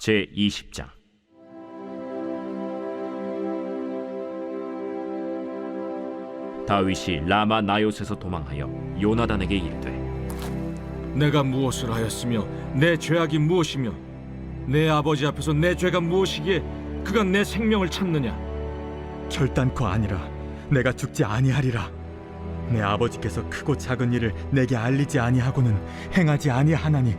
제20장. 다윗이 라마 나요스에서 도망하여 요나단에게 이르되, 내가 무엇을 하였으며 내 죄악이 무엇이며 내 아버지 앞에서 내 죄가 무엇이기에 그가 내 생명을 찾느냐? 결단코 아니라 내가 죽지 아니하리라. 내 아버지께서 크고 작은 일을 내게 알리지 아니하고는 행하지 아니하나니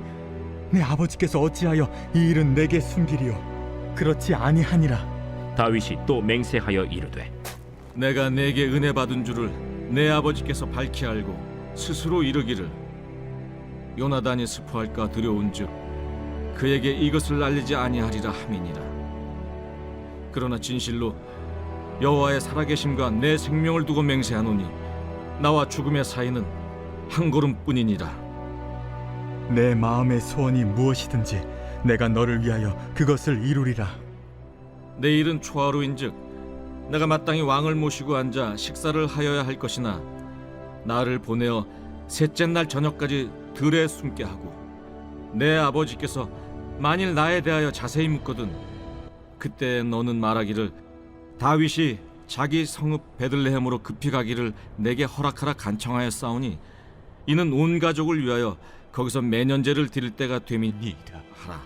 내 아버지께서 어찌하여 이 일은 내게 숨기리요? 그렇지 아니하니라. 다윗이 또 맹세하여 이르되, 내가 내게 은혜 받은 줄을 내 아버지께서 밝히 알고 스스로 이르기를 요나단이 스포할까 두려운즉 그에게 이것을 알리지 아니하리라 함이니라. 그러나 진실로 여호와의 살아계심과 내 생명을 두고 맹세하노니 나와 죽음의 사이는 한 걸음뿐이니라. 내 마음의 소원이 무엇이든지 내가 너를 위하여 그것을 이루리라. 내일은 초하루인즉 내가 마땅히 왕을 모시고 앉아 식사를 하여야 할 것이나 나를 보내어 셋째 날 저녁까지 들에 숨게 하고 내 아버지께서 만일 나에 대하여 자세히 묻거든 그때 너는 말하기를 다윗이 자기 성읍 베들레헴으로 급히 가기를 내게 허락하라 간청하였사오니 이는 온 가족을 위하여 거기서 매년제를 드릴 때가 됨이니이다 하라.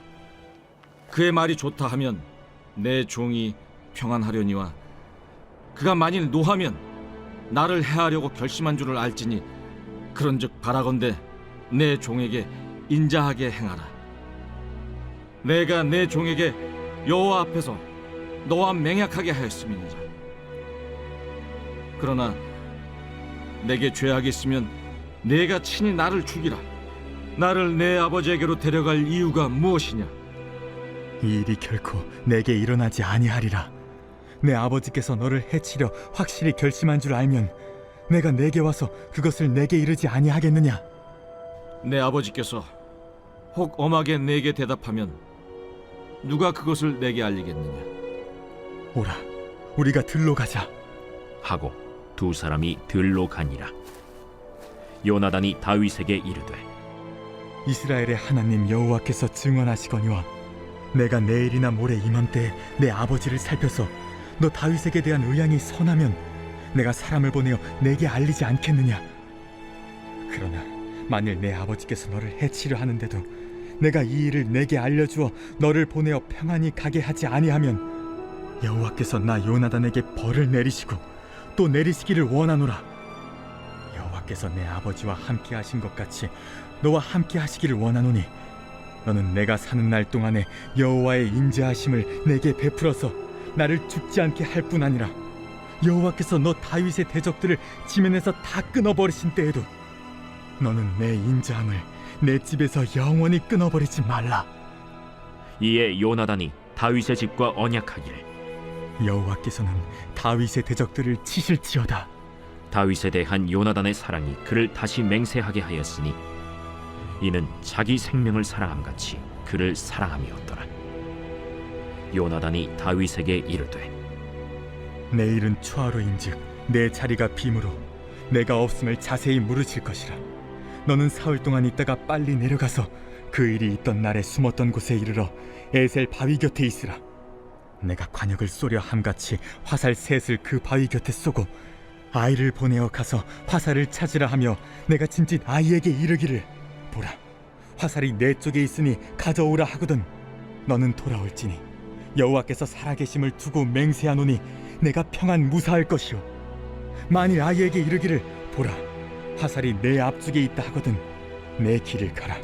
그의 말이 좋다 하면 내 종이 평안하려니와 그가 만일 노하면 나를 해하려고 결심한 줄을 알지니 그런즉 바라건대 내 종에게 인자하게 행하라. 내가 내 종에게 여호와 앞에서 너와 맹약하게 하였음이니라. 그러나 내게 죄악이 있으면 내가 친히 나를 죽이라. 나를 내 아버지에게로 데려갈 이유가 무엇이냐? 이 일이 결코 내게 일어나지 아니하리라. 내 아버지께서 너를 해치려 확실히 결심한 줄 알면 내가 내게 와서 그것을 내게 이르지 아니하겠느냐? 내 아버지께서 혹 엄하게 내게 대답하면 누가 그것을 내게 알리겠느냐? 오라, 우리가 들로 가자. 하고 두 사람이 들로 가니라. 요나단이 다윗에게 이르되, 이스라엘의 하나님 여호와께서 증언하시거니와 내가 내일이나 모레 이맘때에 내 아버지를 살펴서 너 다윗에게 대한 의향이 선하면 내가 사람을 보내어 내게 알리지 않겠느냐? 그러나 만일 내 아버지께서 너를 해치려 하는데도 내가 이 일을 내게 알려주어 너를 보내어 평안히 가게 하지 아니하면 여호와께서 나 요나단에게 벌을 내리시고 또 내리시기를 원하노라. 여호와께서 내 아버지와 함께 하신 것 같이 너와 함께 하시기를 원하노니 너는 내가 사는 날 동안에 여호와의 인자하심을 내게 베풀어서 나를 죽지 않게 할 뿐 아니라 여호와께서 너 다윗의 대적들을 지면에서 다 끊어버리신 때에도 너는 내 인자함을 내 집에서 영원히 끊어버리지 말라. 이에 요나단이 다윗의 집과 언약하기를, 여호와께서는 다윗의 대적들을 치실지어다. 다윗에 대한 요나단의 사랑이 그를 다시 맹세하게 하였으니 이는 자기 생명을 사랑함같이 그를 사랑함이었더라. 요나단이 다윗에게 이르되, 내일은 초하루인즉 내 자리가 빔으로 내가 없음을 자세히 물으실 것이라. 너는 사흘 동안 있다가 빨리 내려가서 그 일이 있던 날에 숨었던 곳에 이르러 에셀 바위 곁에 있으라. 내가 관역을 쏘려 함같이 화살 셋을 그 바위 곁에 쏘고 아이를 보내어 가서 화살을 찾으라 하며 내가 짐짓 아이에게 이르기를, 보라, 화살이 내 쪽에 있으니 가져오라 하거든 너는 돌아올지니 여호와께서 살아계심을 두고 맹세하노니 내가 평안 무사할 것이요 만일 아이에게 이르기를, 보라, 화살이 내 앞쪽에 있다 하거든 내 길을 가라.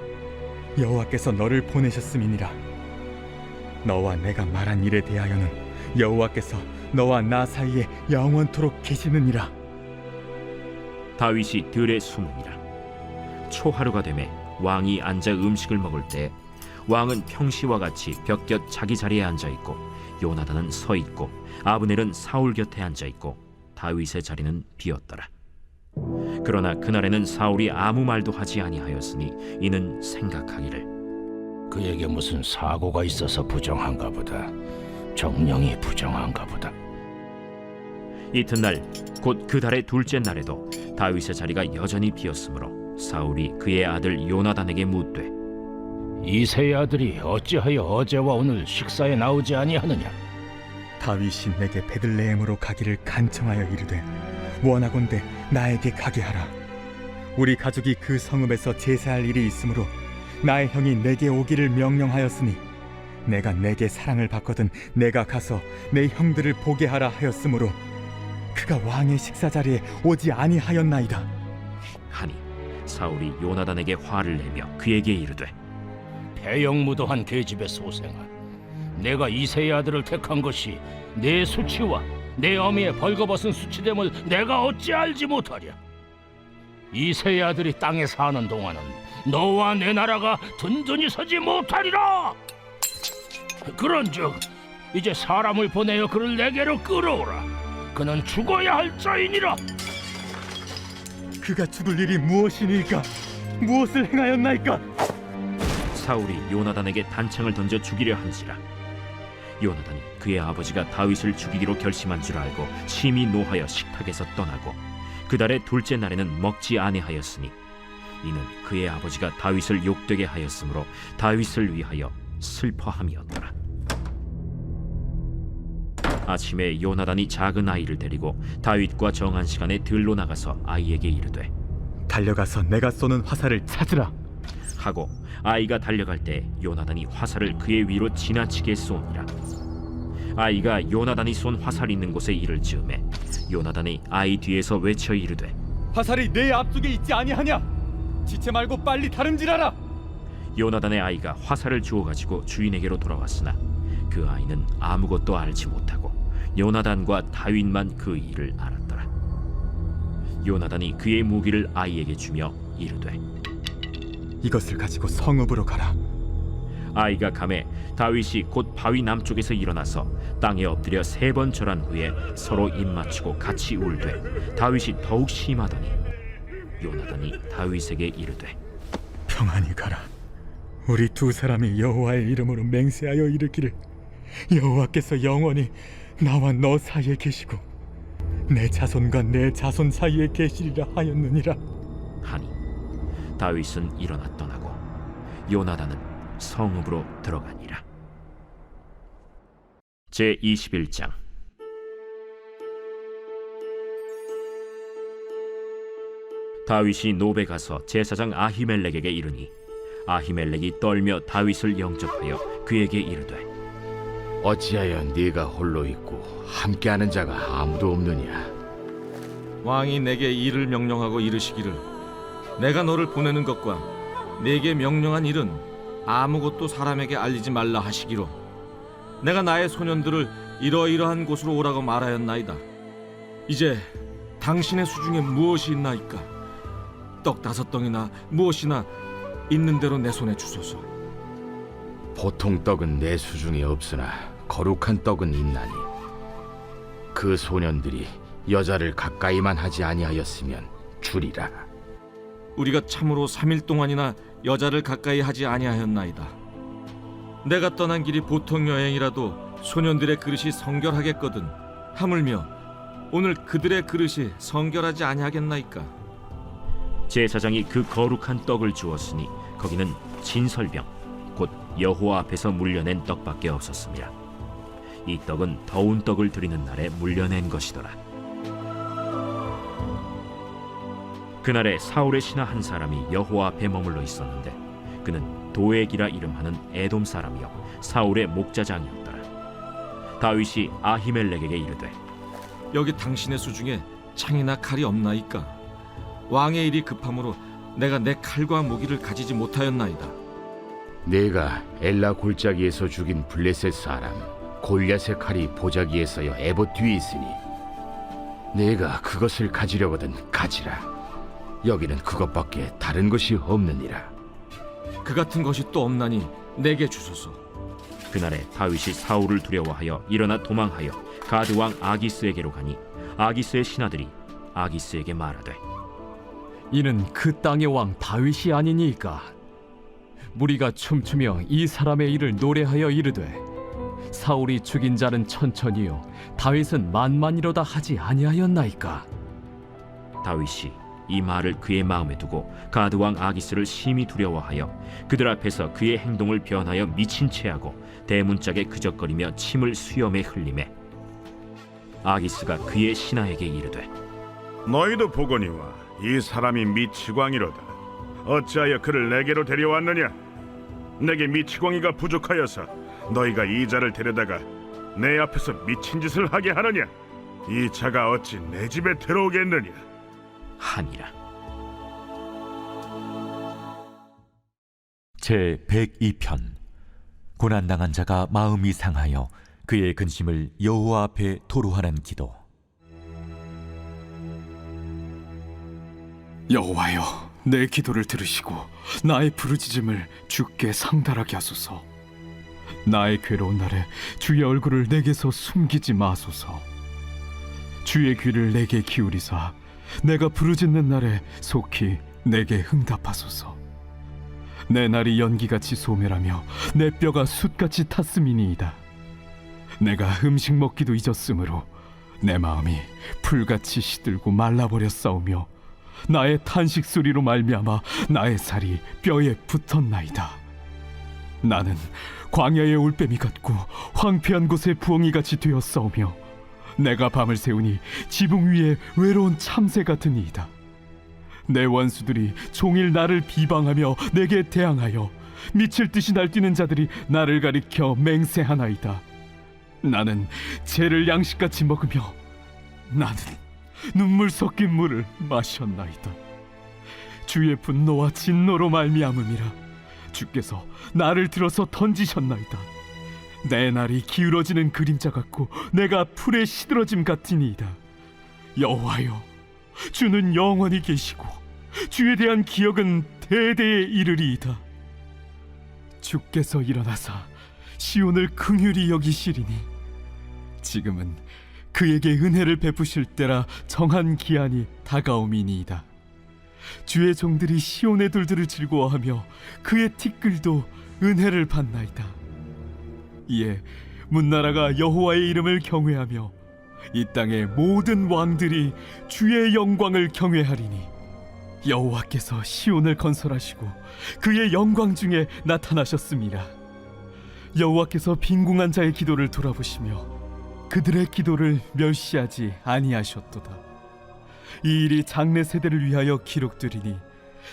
여호와께서 너를 보내셨음이니라. 너와 내가 말한 일에 대하여는 여호와께서 너와 나 사이에 영원토록 계시느니라. 다윗이 들에 숨으니라. 초하루가 되매 왕이 앉아 음식을 먹을 때 왕은 평시와 같이 벽곁 자기 자리에 앉아있고 요나단은 서있고 아브넬은 사울 곁에 앉아있고 다윗의 자리는 비었더라. 그러나 그날에는 사울이 아무 말도 하지 아니하였으니 이는 생각하기를, 그에게 무슨 사고가 있어서 부정한가 보다. 정령이 부정한가 보다. 이튿날 곧 그 달의 둘째 날에도 다윗의 자리가 여전히 비었으므로 사울이 그의 아들 요나단에게 묻되, 이새의 아들이 어찌하여 어제와 오늘 식사에 나오지 아니하느냐? 다윗이 내게 베들레헴으로 가기를 간청하여 이르되 원하건대 나에게 가게 하라. 우리 가족이 그 성읍에서 제사할 일이 있으므로 나의 형이 내게 오기를 명령하였으니 내가 내게 사랑을 받거든 내가 가서 내 형들을 보게 하라 하였으므로 그가 왕의 식사 자리에 오지 아니하였나이다. 하니 사울이 요나단에게 화를 내며 그에게 이르되 배영무도한 계집의 소생아, 내가 이새의 아들을 택한 것이 내 수치와 내 어미의 벌거벗은 수치됨을 내가 어찌 알지 못하랴? 이새의 아들이 땅에 사는 동안은 너와 내 나라가 든든히 서지 못하리라. 그런즉 이제 사람을 보내어 그를 내게로 끌어오라. 그는 죽어야 할 자이니라. 그가 죽을 일이 무엇이니까? 무엇을 행하였나이까? 사울이 요나단에게 단창을 던져 죽이려 한지라. 요나단이 그의 아버지가 다윗을 죽이기로 결심한 줄 알고 심히 노하여 식탁에서 떠나고 그 달의 둘째 날에는 먹지 아니하였으니 이는 그의 아버지가 다윗을 욕되게 하였으므로 다윗을 위하여 슬퍼함이었더라. 아침에 요나단이 작은 아이를 데리고 다윗과 정한 시간에 들로 나가서 아이에게 이르되 달려가서 내가 쏘는 화살을 찾으라 하고 아이가 달려갈 때 요나단이 화살을 그의 위로 지나치게 쏘니라. 아이가 요나단이 쏜 화살 있는 곳에 이를 즈음에 요나단이 아이 뒤에서 외쳐 이르되 화살이 내 앞쪽에 있지 아니하냐? 지체 말고 빨리 다름질하라. 요나단의 아이가 화살을 주워 가지고 주인에게로 돌아왔으나 그 아이는 아무것도 알지 못하고 요나단과 다윗만 그 일을 알았더라. 요나단이 그의 무기를 아이에게 주며 이르되 이것을 가지고 성읍으로 가라. 아이가 가매 다윗이 곧 바위 남쪽에서 일어나서 땅에 엎드려 3번 절한 후에 서로 입맞추고 같이 울되 다윗이 더욱 심하더니 요나단이 다윗에게 이르되 평안히 가라. 우리 두 사람이 여호와의 이름으로 맹세하여 이르기를 여호와께서 영원히 나와 너 사이에 계시고 내 자손과 내 자손 사이에 계시리라 하였느니라. 하니 다윗은 일어나 떠나고 요나단은 성읍으로 들어가니라. 제21장. 다윗이 노베 가서 제사장 아히멜렉에게 이르니 아히멜렉이 떨며 다윗을 영접하여 그에게 이르되 어찌하여 네가 홀로 있고 함께하는 자가 아무도 없느냐? 왕이 내게 일을 명령하고 이르시기를 내가 너를 보내는 것과 내게 명령한 일은 아무것도 사람에게 알리지 말라 하시기로 내가 나의 소년들을 이러이러한 곳으로 오라고 말하였나이다. 이제 당신의 수중에 무엇이 있나이까? 떡 5덩이나 무엇이나 있는 대로 내 손에 주소서. 보통 떡은 내 수중에 없으나 거룩한 떡은 있나니 그 소년들이 여자를 가까이만 하지 아니하였으면 주리라. 우리가 참으로 3일 동안이나 여자를 가까이 하지 아니하였나이다. 내가 떠난 길이 보통 여행이라도 소년들의 그릇이 성결하겠거든 하물며 오늘 그들의 그릇이 성결하지 아니하겠나이까? 제사장이 그 거룩한 떡을 주었으니 거기는 진설병 곧 여호와 앞에서 물려낸 떡밖에 없었습니다. 이 떡은 더운 떡을 드리는 날에 물려낸 것이더라. 그날에 사울의 신하 한 사람이 여호와 앞에 머물러 있었는데 그는 도액이라 이름하는 에돔 사람이요 사울의 목자장이었더라. 다윗이 아히멜렉에게 이르되 여기 당신의 수중에 창이나 칼이 없나이까? 왕의 일이 급함으로 내가 내 칼과 무기를 가지지 못하였나이다. 네가 엘라 골짜기에서 죽인 블레셋 사람 골리앗의 칼이 보자기에서여 에봇 뒤에 있으니 네가 그것을 가지려거든 가지라. 여기는 그것밖에 다른 것이 없느니라. 그 같은 것이 또 없나니 내게 주소서. 그날에 다윗이 사울을 두려워하여 일어나 도망하여 가드 왕 아기스에게로 가니 아기스의 신하들이 아기스에게 말하되 이는 그 땅의 왕 다윗이 아니니까? 무리가 춤추며 이 사람의 일을 노래하여 이르되 사울이 죽인 자는 천천히요 다윗은 만만이로다 하지 아니하였나이까? 다윗이 이 말을 그의 마음에 두고 가드 왕 아기스를 심히 두려워하여 그들 앞에서 그의 행동을 변하여 미친 체하고 대문짝에 그적거리며 침을 수염에 흘리매 아기스가 그의 신하에게 이르되 너희도 보거니와 이 사람이 미치광이로다. 어찌하여 그를 내게로 데려왔느냐? 내게 미치광이가 부족하여서 너희가 이 자를 데려다가 내 앞에서 미친 짓을 하게 하느냐? 이 자가 어찌 내 집에 들어오겠느냐? 하니라. 제 102편 고난당한 자가 마음이 상하여 그의 근심을 여호와 앞에 토로하는 기도. 여호와여, 내 기도를 들으시고 나의 부르짖음을 주께 상달하게 하소서. 나의 괴로운 날에 주의 얼굴을 내게서 숨기지 마소서. 주의 귀를 내게 기울이사 내가 부르짖는 날에 속히 내게 응답하소서. 내 날이 연기같이 소멸하며 내 뼈가 숯같이 탔음이니이다. 내가 음식 먹기도 잊었으므로 내 마음이 풀같이 시들고 말라버렸사오며 나의 탄식 소리로 말미암아 나의 살이 뼈에 붙었나이다. 나는 광야의 올빼미 같고 황폐한 곳의 부엉이같이 되었사오며 내가 밤을 새우니 지붕 위에 외로운 참새 같으니이다. 내 원수들이 종일 나를 비방하며 내게 대항하여 미칠 듯이 날뛰는 자들이 나를 가리켜 맹세하나이다. 나는 죄를 양식같이 먹으며 나는 눈물 섞인 물을 마셨나이다. 주의 분노와 진노로 말미암음이라 주께서 나를 들어서 던지셨나이다. 내 날이 기울어지는 그림자 같고 내가 풀에 시들어짐 같으니이다. 여호와여, 주는 영원히 계시고 주에 대한 기억은 대대에 이르리이다. 주께서 일어나사 시온을 긍휼히 여기시리니 지금은 그에게 은혜를 베푸실 때라 정한 기한이 다가옴이니이다. 주의 종들이 시온의 돌들을 즐거워하며 그의 티끌도 은혜를 받나이다. 이에 문나라가 여호와의 이름을 경외하며 이 땅의 모든 왕들이 주의 영광을 경외하리니 여호와께서 시온을 건설하시고 그의 영광 중에 나타나셨습니다. 여호와께서 빈궁한 자의 기도를 돌아보시며 그들의 기도를 멸시하지 아니하셨도다. 이 일이 장래 세대를 위하여 기록되리니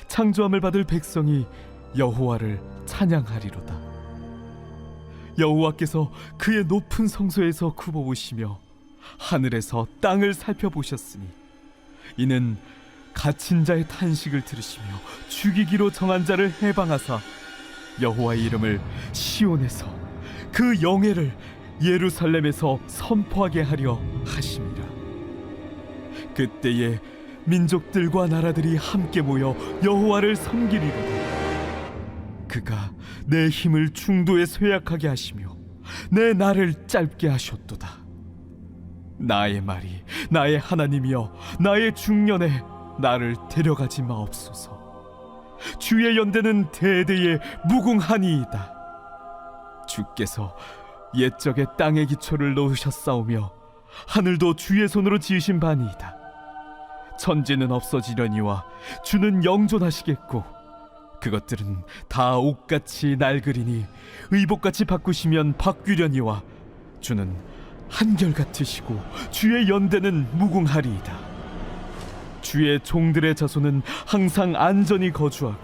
창조함을 받을 백성이 여호와를 찬양하리로다. 여호와께서 그의 높은 성소에서 굽어보시며 하늘에서 땅을 살펴보셨으니 이는 갇힌 자의 탄식을 들으시며 죽이기로 정한 자를 해방하사 여호와의 이름을 시온에서 그 영예를 예루살렘에서 선포하게 하려 하심이라. 그때에 민족들과 나라들이 함께 모여 여호와를 섬기리로다. 그가 내 힘을 중도에 쇠약하게 하시며 내 날을 짧게 하셨도다. 나의 말이 나의 하나님이여 나의 중년에 나를 데려가지 마옵소서. 주의 연대는 대대에 무궁하니이다. 주께서 옛적에 땅의 기초를 놓으셨사오며 하늘도 주의 손으로 지으신 바니이다. 천지는 없어지려니와 주는 영존하시겠고 그것들은 다 옷같이 낡으리니 의복같이 바꾸시면 바뀌려니와 주는 한결같으시고 주의 연대는 무궁하리이다. 주의 종들의 자손은 항상 안전히 거주하고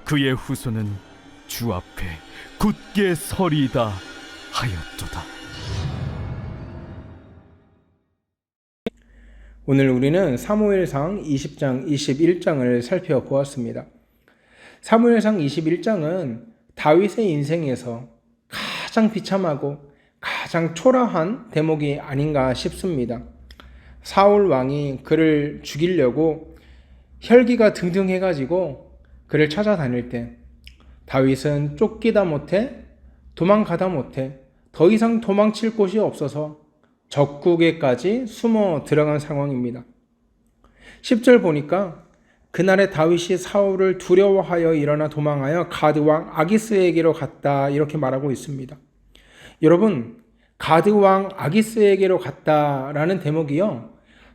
그의 후손은 주 앞에 굳게 서리이다 하였도다. 오늘 우리는 사무엘상 20장, 21장을 살펴보았습니다. 사무엘상 21장은 다윗의 인생에서 가장 비참하고 가장 초라한 대목이 아닌가 싶습니다. 사울 왕이 그를 죽이려고 혈기가 등등해가지고 그를 찾아다닐 때 다윗은 쫓기다 못해 도망가다 못해 더 이상 도망칠 곳이 없어서 적국에까지 숨어 들어간 상황입니다. 10절 보니까 그날에 다윗이 사울을 두려워하여 일어나 도망하여 가드 왕 아기스에게로 갔다 이렇게 말하고 있습니다. 여러분, 가드 왕 아기스에게로 갔다라는 대목이요,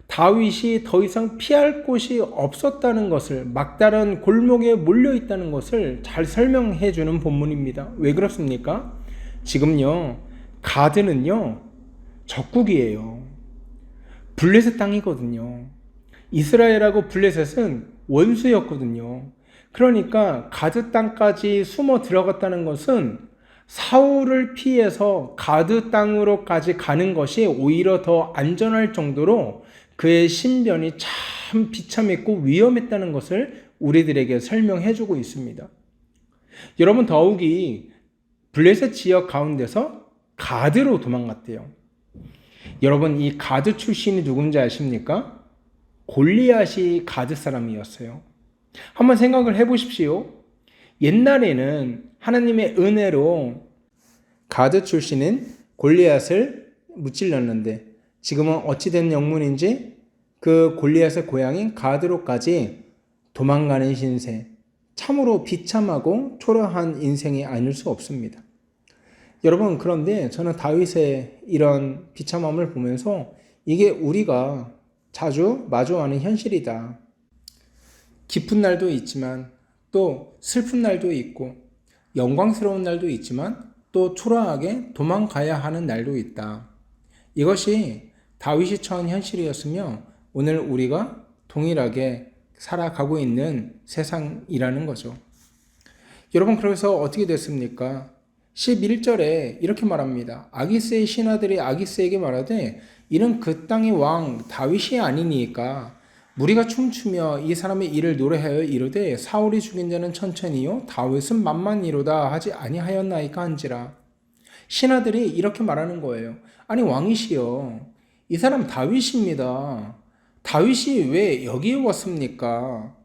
다윗이 더 이상 피할 곳이 없었다는 것을, 막다른 골목에 몰려 있다는 것을 잘 설명해 주는 본문입니다. 왜 그렇습니까? 지금요, 가드는요, 적국이에요. 블레셋 땅이거든요. 이스라엘하고 블레셋은 원수였거든요. 그러니까 가드 땅까지 숨어 들어갔다는 것은 사울을 피해서 가드 땅으로까지 가는 것이 오히려 더 안전할 정도로 그의 신변이 참 비참했고 위험했다는 것을 우리들에게 설명해 주고 있습니다. 여러분, 더욱이 블레셋 지역 가운데서 가드로 도망갔대요. 여러분, 이 가드 출신이 누군지 아십니까? 골리앗이 가드 사람이었어요. 한번 생각을 해보십시오. 옛날에는 하나님의 은혜로 가드 출신인 골리앗을 무찔렀는데 지금은 어찌된 영문인지 그 골리앗의 고향인 가드로까지 도망가는 신세, 참으로 비참하고 초라한 인생이 아닐 수 없습니다. 여러분, 그런데 저는 다윗의 이런 비참함을 보면서 이게 우리가 자주 마주하는 현실이다. 기쁜 날도 있지만 또 슬픈 날도 있고 영광스러운 날도 있지만 또 초라하게 도망가야 하는 날도 있다. 이것이 다윗이 처한 현실이었으며 오늘 우리가 동일하게 살아가고 있는 세상이라는 거죠. 여러분, 그래서 어떻게 됐습니까? 11절에 이렇게 말합니다. 아기스의 신하들이 아기스에게 말하되 이는 그 땅의 왕 다윗이 아니니까 무리가 춤추며 이 사람의 일을 노래하여 이르되 사울이 죽인 자는 천천히요 다윗은 만만이로다 하지 아니하였나이까 한지라. 신하들이 이렇게 말하는 거예요. 아니, 왕이시여, 이 사람 다윗입니다. 다윗이 왜 여기에 왔습니까?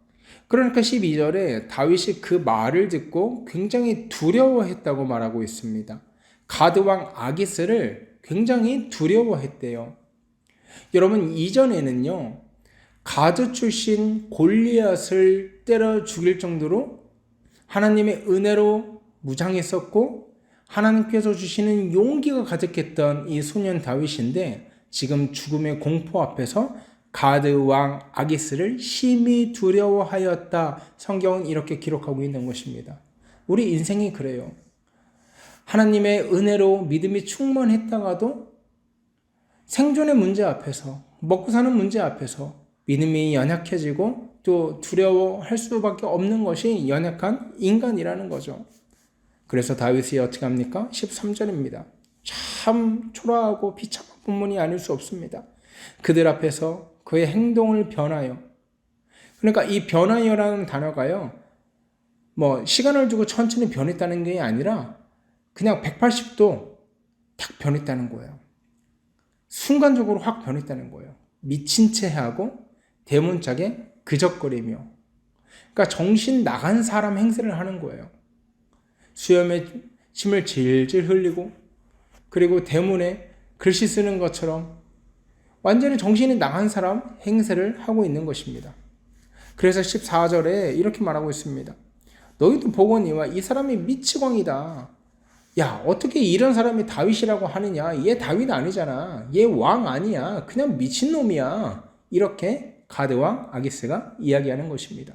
그러니까 12절에 다윗이 그 말을 듣고 굉장히 두려워했다고 말하고 있습니다. 가드왕 아기스를 굉장히 두려워했대요. 여러분, 이전에는요, 가드 출신 골리앗을 때려 죽일 정도로 하나님의 은혜로 무장했었고 하나님께서 주시는 용기가 가득했던 이 소년 다윗인데 지금 죽음의 공포 앞에서 가드 왕 아기스를 심히 두려워하였다. 성경은 이렇게 기록하고 있는 것입니다. 우리 인생이 그래요. 하나님의 은혜로 믿음이 충만했다가도 생존의 문제 앞에서, 먹고 사는 문제 앞에서 믿음이 연약해지고 또 두려워할 수밖에 없는 것이 연약한 인간이라는 거죠. 그래서 다윗이 어떻게 합니까? 13절입니다. 참 초라하고 비참한 본문이 아닐 수 없습니다. 그들 앞에서 그의 행동을 변하여, 그러니까 이 변하여라는 단어가요, 시간을 두고 천천히 변했다는 게 아니라 그냥 180도 탁 변했다는 거예요. 순간적으로 확 변했다는 거예요. 미친 채 하고 대문짝에 그적거리며, 그러니까 정신 나간 사람 행세를 하는 거예요. 수염에 침을 질질 흘리고 그리고 대문에 글씨 쓰는 것처럼 완전히 정신이 나간 사람 행세를 하고 있는 것입니다. 그래서 14절에 이렇게 말하고 있습니다. 너희도 보거니와 이 사람이 미치광이다. 야, 어떻게 이런 사람이 다윗이라고 하느냐? 얘 다윗 아니잖아. 얘 왕 아니야. 그냥 미친놈이야. 이렇게 가드왕 아기스가 이야기하는 것입니다.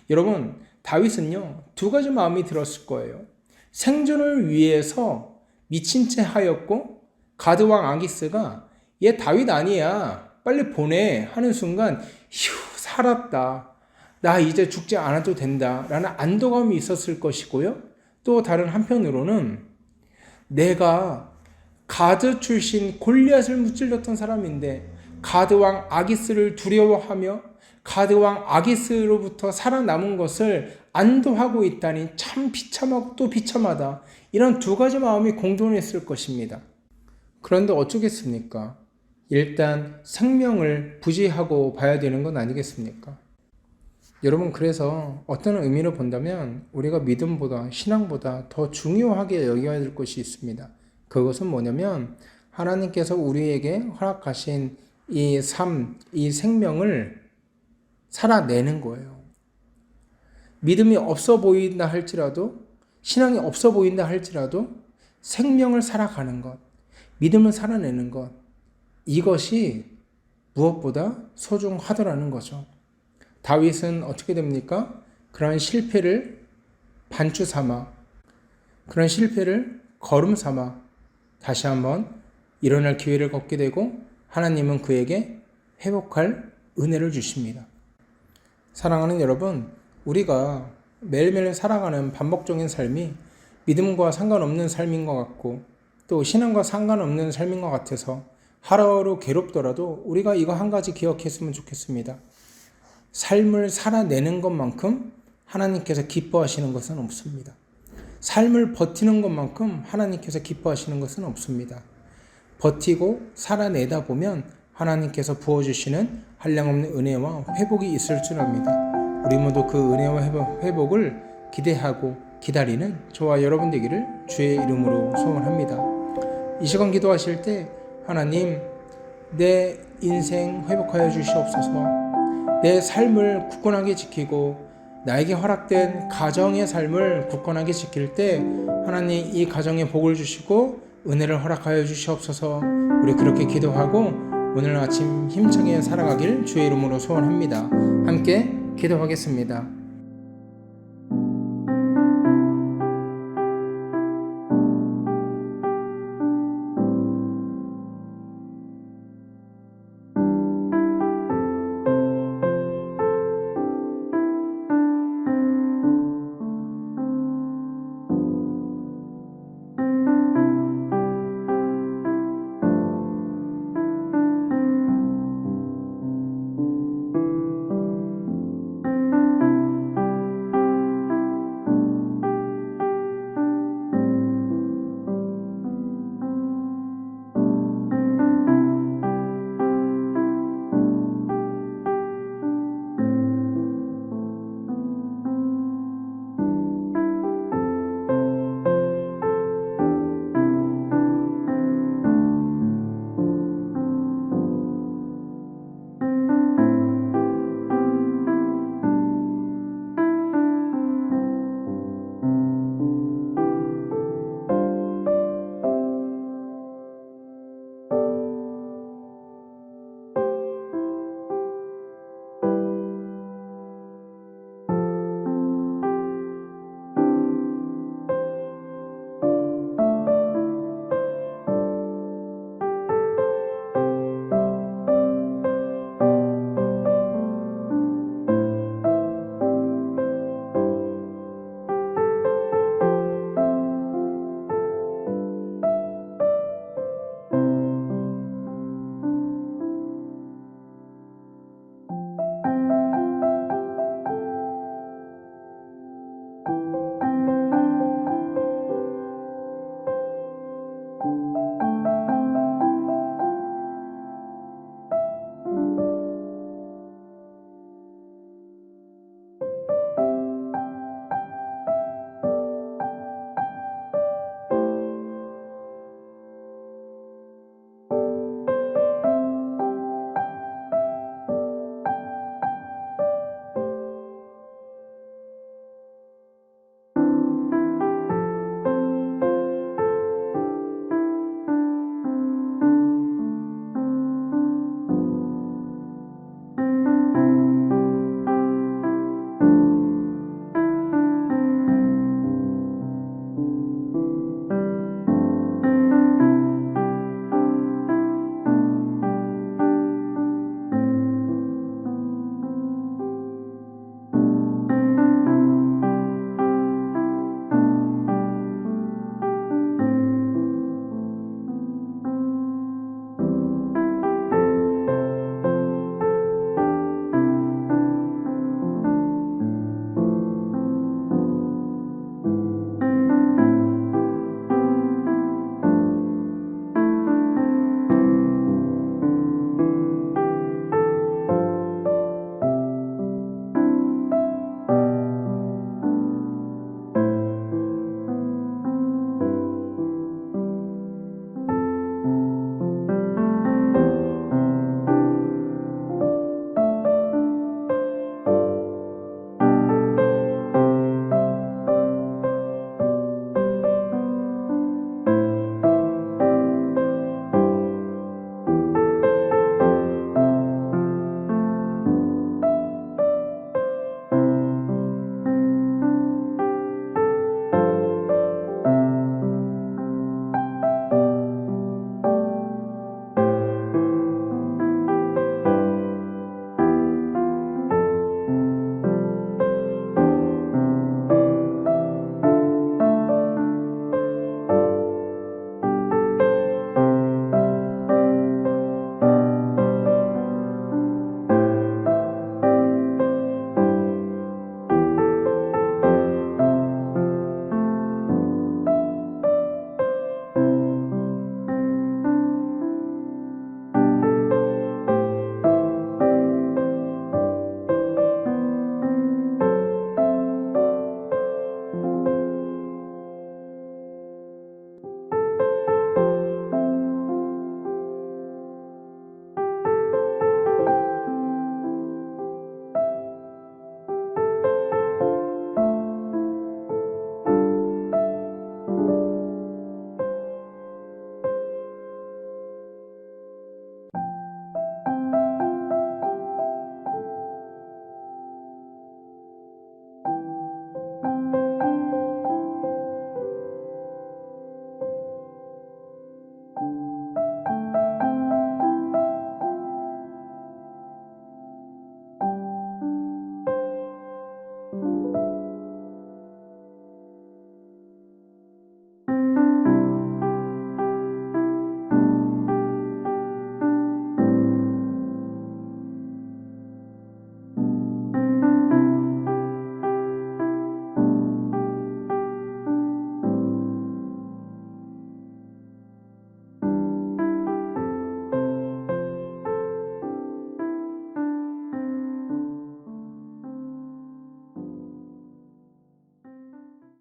여러분, 다윗은요, 두 가지 마음이 들었을 거예요. 생존을 위해서 미친 채 하였고 가드왕 아기스가 얘 다윗 아니야, 빨리 보내 하는 순간 휴, 살았다, 나 이제 죽지 않아도 된다 라는 안도감이 있었을 것이고요. 또 다른 한편으로는 내가 가드 출신 골리앗을 무찔렀던 사람인데 가드왕 아기스를 두려워하며 가드왕 아기스로부터 살아남은 것을 안도하고 있다니 참 비참하고 또 비참하다. 이런 두 가지 마음이 공존했을 것입니다. 그런데 어쩌겠습니까? 일단 생명을 부지하고 봐야 되는 건 아니겠습니까? 여러분, 그래서 어떤 의미로 본다면 우리가 믿음보다 신앙보다 더 중요하게 여겨야 될 것이 있습니다. 그것은 뭐냐면 하나님께서 우리에게 허락하신 이 삶, 이 생명을 살아내는 거예요. 믿음이 없어 보인다 할지라도, 신앙이 없어 보인다 할지라도 생명을 살아가는 것, 믿음을 살아내는 것, 이것이 무엇보다 소중하더라는 거죠. 다윗은 어떻게 됩니까? 그런 실패를 반추 삼아, 그런 실패를 걸음 삼아 다시 한번 일어날 기회를 갖게 되고 하나님은 그에게 회복할 은혜를 주십니다. 사랑하는 여러분, 우리가 매일매일 살아가는 반복적인 삶이 믿음과 상관없는 삶인 것 같고 또 신앙과 상관없는 삶인 것 같아서 하루하루 괴롭더라도 우리가 이거 한 가지 기억했으면 좋겠습니다. 삶을 살아내는 것만큼 하나님께서 기뻐하시는 것은 없습니다. 삶을 버티는 것만큼 하나님께서 기뻐하시는 것은 없습니다. 버티고 살아내다 보면 하나님께서 부어주시는 한량없는 은혜와 회복이 있을 줄 압니다. 우리 모두 그 은혜와 회복을 기대하고 기다리는 저와 여러분 되기를 주의 이름으로 소원합니다. 이 시간 기도하실 때 하나님, 내 인생 회복하여 주시옵소서. 내 삶을 굳건하게 지키고 나에게 허락된 가정의 삶을 굳건하게 지킬 때 하나님 이 가정에 복을 주시고 은혜를 허락하여 주시옵소서. 우리 그렇게 기도하고 오늘 아침 힘차게 살아가길 주의 이름으로 소원합니다. 함께 기도하겠습니다.